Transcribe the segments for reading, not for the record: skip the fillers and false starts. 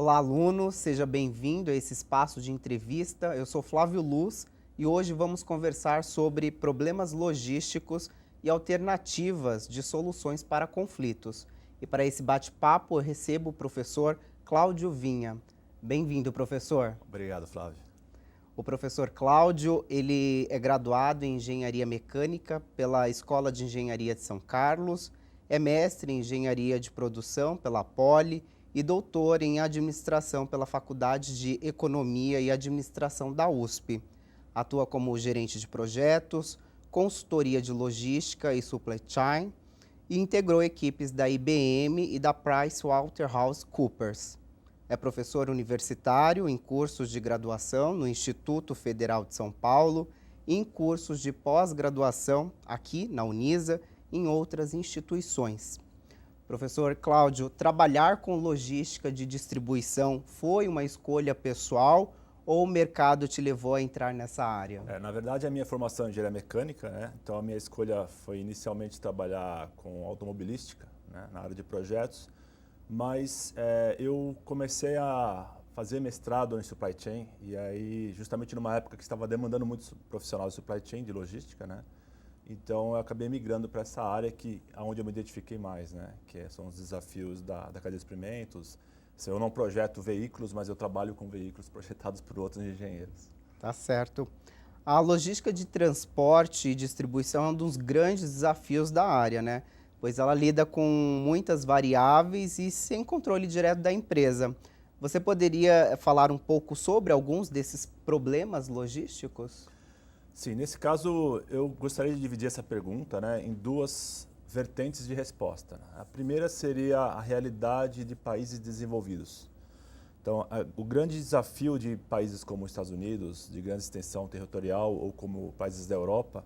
Olá, aluno, seja bem-vindo a esse espaço de entrevista. Eu sou Flávio Luz e hoje vamos conversar sobre problemas logísticos e alternativas de soluções para conflitos. E para esse bate-papo eu recebo o professor Cláudio Vinha. Bem-vindo, professor. Obrigado, Flávio. O professor Cláudio, ele é graduado em Engenharia Mecânica pela Escola de Engenharia de São Carlos, é mestre em Engenharia de Produção pela Poli e doutor em Administração pela Faculdade de Economia e Administração da USP. Atua como gerente de projetos, consultoria de logística e supply chain e integrou equipes da IBM e da PricewaterhouseCoopers. É professor universitário em cursos de graduação no Instituto Federal de São Paulo e em cursos de pós-graduação aqui na Unisa e em outras instituições. Professor Cláudio, trabalhar com logística de distribuição foi uma escolha pessoal ou o mercado te levou a entrar nessa área? Na verdade, a minha formação é engenharia mecânica, né? Então a minha escolha foi inicialmente trabalhar com automobilística, né? Na área de projetos, mas eu comecei a fazer mestrado em supply chain e aí justamente numa época que estava demandando muitos profissionais de supply chain, de logística, né? Então eu acabei migrando para essa área onde eu me identifiquei mais, né? Que são os desafios da cadeia de suprimentos. Eu não projeto veículos, mas eu trabalho com veículos projetados por outros engenheiros. Tá certo. A logística de transporte e distribuição é um dos grandes desafios da área, né? Pois ela lida com muitas variáveis e sem controle direto da empresa. Você poderia falar um pouco sobre alguns desses problemas logísticos? Sim, nesse caso eu gostaria de dividir essa pergunta, né, em duas vertentes de resposta, né? A primeira seria a realidade de países desenvolvidos. Então, o grande desafio de países como os Estados Unidos, de grande extensão territorial, ou como países da Europa,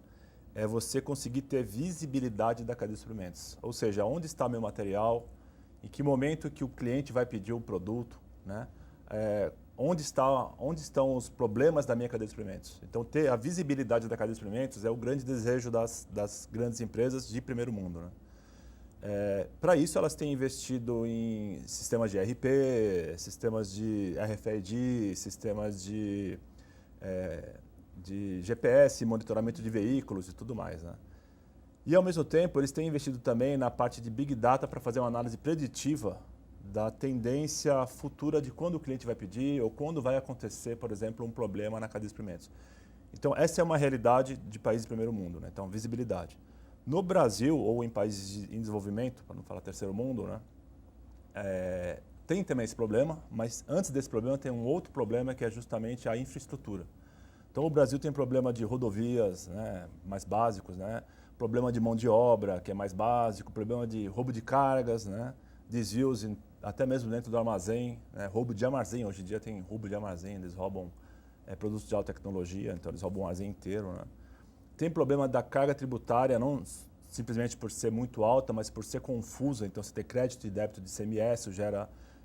é você conseguir ter visibilidade da cadeia de suprimentos. Ou seja, onde está meu material, em que momento que o cliente vai pedir o produto, né? Onde estão os problemas da minha cadeia de suprimentos. Então, ter a visibilidade da cadeia de suprimentos é o grande desejo das grandes empresas de primeiro mundo, né? Para isso, elas têm investido em sistemas de ERP, sistemas de RFID, sistemas de GPS, monitoramento de veículos e tudo mais, né? E, ao mesmo tempo, eles têm investido também na parte de Big Data para fazer uma análise preditiva da tendência futura de quando o cliente vai pedir ou quando vai acontecer, por exemplo, um problema na cadeia de suprimentos. Então, essa é uma realidade de países de primeiro mundo, né? Então, visibilidade. No Brasil, ou em países em desenvolvimento, para não falar terceiro mundo, né? Tem também esse problema, mas antes desse problema tem um outro problema que é justamente a infraestrutura. Então, o Brasil tem problema de rodovias, né, mais básicos, né? Problema de mão de obra, que é mais básico, problema de roubo de cargas, né? Desvios até mesmo dentro do armazém, né? Roubo de armazém, hoje em dia tem roubo de armazém, eles roubam produtos de alta tecnologia, então eles roubam o armazém inteiro, né? Tem problema da carga tributária, não simplesmente por ser muito alta, mas por ser confusa, então você ter crédito e débito de ICMS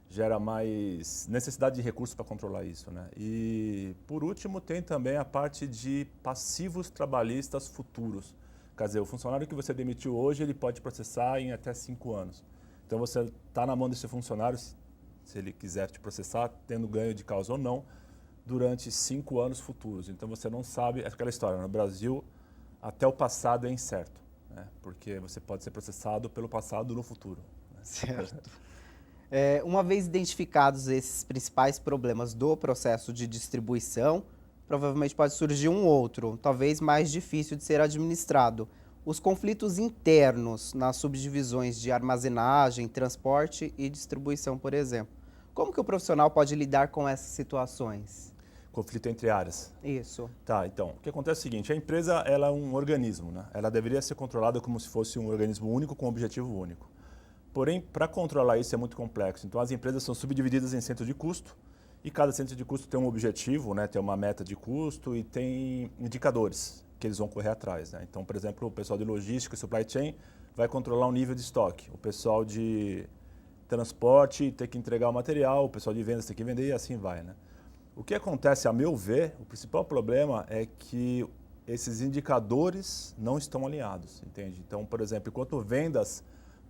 gera mais necessidade de recursos para controlar isso, né? E, por último, tem também a parte de passivos trabalhistas futuros. Quer dizer, o funcionário que você demitiu hoje, ele pode processar em até 5 anos. Então, você está na mão desse funcionário, se ele quiser te processar, tendo ganho de causa ou não, durante 5 anos futuros. Então, você não sabe, é aquela história, no Brasil, até o passado é incerto, né? Porque você pode ser processado pelo passado no futuro, né? Certo. Uma vez identificados esses principais problemas do processo de distribuição, provavelmente pode surgir um outro, talvez mais difícil de ser administrado. Os conflitos internos nas subdivisões de armazenagem, transporte e distribuição, por exemplo. Como que o profissional pode lidar com essas situações? Conflito entre áreas. Isso. Tá, então, o que acontece é o seguinte, a empresa ela é um organismo, né? Ela deveria ser controlada como se fosse um organismo único com um objetivo único. Porém, para controlar isso é muito complexo. Então, as empresas são subdivididas em centros de custo e cada centro de custo tem um objetivo, né? Tem uma meta de custo e tem indicadores que eles vão correr atrás, né? Então, por exemplo, o pessoal de logística e supply chain vai controlar o nível de estoque. O pessoal de transporte tem que entregar o material, o pessoal de vendas tem que vender e assim vai, né? O que acontece, a meu ver, o principal problema é que esses indicadores não estão alinhados, entende? Então, por exemplo, enquanto vendas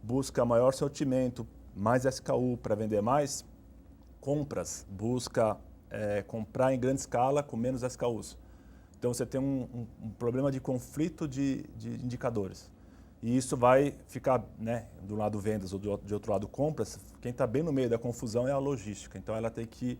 busca maior sortimento, mais SKU para vender mais, compras busca comprar em grande escala com menos SKUs. Então você tem um problema de conflito de indicadores. E isso vai ficar, né, do lado vendas ou de outro lado compras. Quem está bem no meio da confusão é a logística, então ela tem que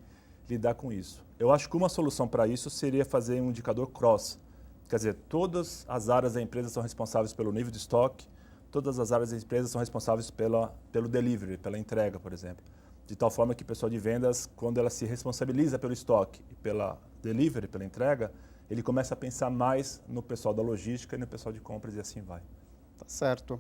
lidar com isso. Eu acho que uma solução para isso seria fazer um indicador cross. Quer dizer, todas as áreas da empresa são responsáveis pelo nível de estoque, todas as áreas da empresa são responsáveis pelo delivery, pela entrega, por exemplo. De tal forma que o pessoal de vendas, quando ela se responsabiliza pelo estoque e pela delivery, pela entrega, ele começa a pensar mais no pessoal da logística e no pessoal de compras e assim vai. Tá certo.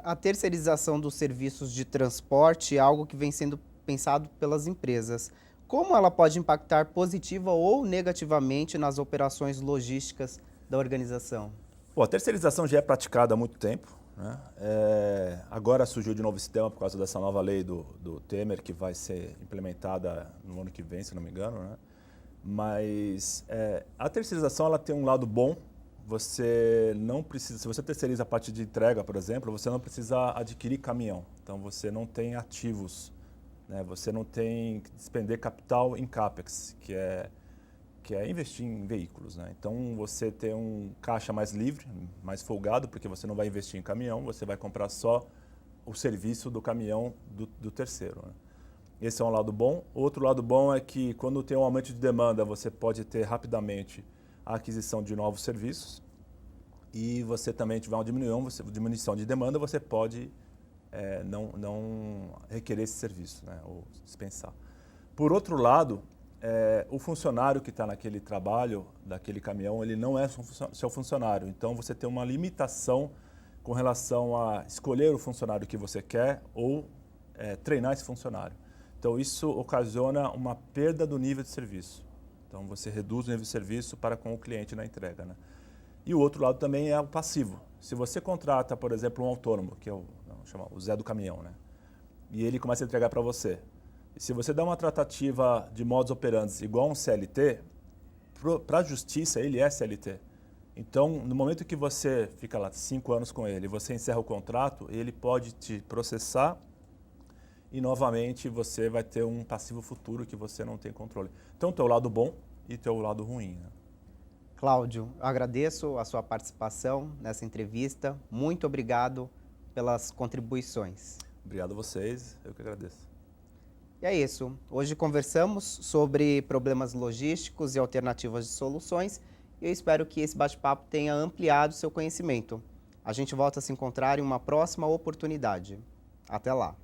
A terceirização dos serviços de transporte é algo que vem sendo pensado pelas empresas. Como ela pode impactar positiva ou negativamente nas operações logísticas da organização? Bom, a terceirização já é praticada há muito tempo, né? Agora surgiu de novo esse tema por causa dessa nova lei do Temer, que vai ser implementada no ano que vem, se não me engano, né? Mas a terceirização ela tem um lado bom. Você não precisa, se você terceiriza a parte de entrega, por exemplo, você não precisa adquirir caminhão. Então você não tem ativos, né? Você não tem que despender capital em CAPEX, que é investir em veículos, né? Então você tem um caixa mais livre, mais folgado, porque você não vai investir em caminhão, você vai comprar só o serviço do caminhão do terceiro, né? Esse é um lado bom. Outro lado bom é que quando tem um aumento de demanda, você pode ter rapidamente a aquisição de novos serviços e você também tiver uma diminuição de demanda, você pode não requerer esse serviço, né, ou dispensar. Por outro lado, o funcionário que está naquele trabalho, daquele caminhão, ele não é seu funcionário. Então você tem uma limitação com relação a escolher o funcionário que você quer ou treinar esse funcionário. Então isso ocasiona uma perda do nível de serviço. Então você reduz o nível de serviço para com o cliente na entrega, né? E o outro lado também é o passivo. Se você contrata, por exemplo, um autônomo, que é o Zé do caminhão, né? E ele começa a entregar para você. E se você dá uma tratativa de modus operandi igual a um CLT, para a justiça ele é CLT. Então, no momento que você fica lá 5 anos com ele, você encerra o contrato, ele pode te processar e novamente você vai ter um passivo futuro que você não tem controle. Então tem o lado bom e tem o lado ruim, né? Cláudio, eu agradeço a sua participação nessa entrevista. Muito obrigado pelas contribuições. Obrigado a vocês, eu que agradeço. E é isso. Hoje conversamos sobre problemas logísticos e alternativas de soluções. E eu espero que esse bate-papo tenha ampliado seu conhecimento. A gente volta a se encontrar em uma próxima oportunidade. Até lá!